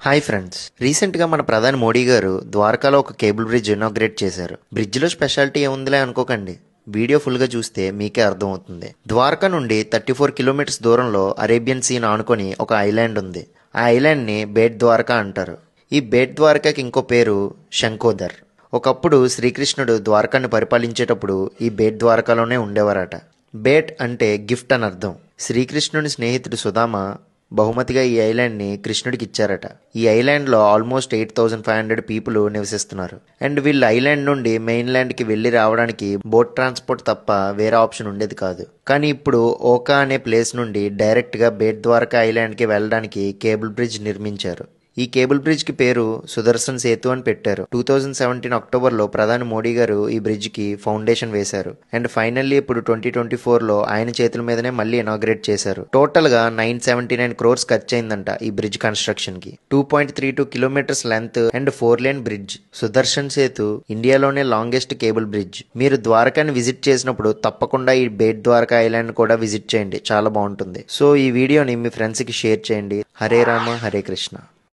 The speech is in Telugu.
హాయ్ ఫ్రెండ్స్, రీసెంట్గా మన ప్రధాని మోడీ గారు ద్వారకాలో ఒక కేబుల్ బ్రిడ్జ్ ఇనాగ్రేట్ చేశారు. బ్రిడ్జ్లో స్పెషాలిటీ ఏముందిలే అనుకోకండి, వీడియో ఫుల్గా చూస్తే మీకే అర్థమవుతుంది. ద్వారకా నుండి 34 కిలోమీటర్స్ దూరంలో అరేబియన్ సీని ఆనుకొని ఒక ఐలాండ్ ఉంది. ఆ ఐలాండ్ని బేట్ ద్వారకా అంటారు. ఈ బేట్ ద్వారకాకి ఇంకో పేరు శంఖోదర్. ఒకప్పుడు శ్రీకృష్ణుడు ద్వారకాన్ని పరిపాలించేటప్పుడు ఈ బేట్ ద్వారకాలోనే ఉండేవారట. బేట్ అంటే గిఫ్ట్ అని అర్థం. శ్రీకృష్ణుని స్నేహితుడు సుధామ బహుమతిగా ఈ ఐలాండ్ని కృష్ణుడికి ఇచ్చారట. ఈ ఐలాండ్లో ఆల్మోస్ట్ 8,500 పీపుల్ నివసిస్తున్నారు. అండ్ వీళ్ళు ఐలాండ్ నుండి మెయిన్ ల్యాండ్కి వెళ్ళి రావడానికి బోట్ ట్రాన్స్పోర్ట్ తప్ప వేరే ఆప్షన్ ఉండేది కాదు. కానీ ఇప్పుడు ఓకా అనే ప్లేస్ నుండి డైరెక్ట్గా బేట్ ద్వారకా ఐలాండ్కి వెళ్ళడానికి కేబుల్ బ్రిడ్జ్ నిర్మించారు. ఈ కేబుల్ బ్రిడ్జ్కి పేరు సుదర్శన్ సేతు అని పెట్టారు. 2017 అక్టోబర్లో ప్రధాని మోడీ గారు ఈ బ్రిడ్జ్కి ఫౌండేషన్ వేశారు. అండ్ ఫైనల్లీ ఇప్పుడు 2024లో ఆయన చేతుల మీదనే మళ్ళీ ఇనాగ్రేట్ చేశారు. టోటల్గా 979 crores ఖర్చు అయిందంట ఈ బ్రిడ్జ్ కన్స్ట్రక్షన్కి. 2.32 kilometres length and 4 lane bridge. Sudarshan Setu ఇండియాలోనే లాంగెస్ట్ కేబుల్ బ్రిడ్జ్. మీరు ద్వారకాని విజిట్ చేసినప్పుడు తప్పకుండా ఈ బేట్ ద్వారకా ఐలాండ్ కూడా విజిట్ చేయండి, చాలా బాగుంటుంది. సో ఈ వీడియోని మీ ఫ్రెండ్స్కి షేర్ చేయండి. హరే రామ హరే కృష్ణ.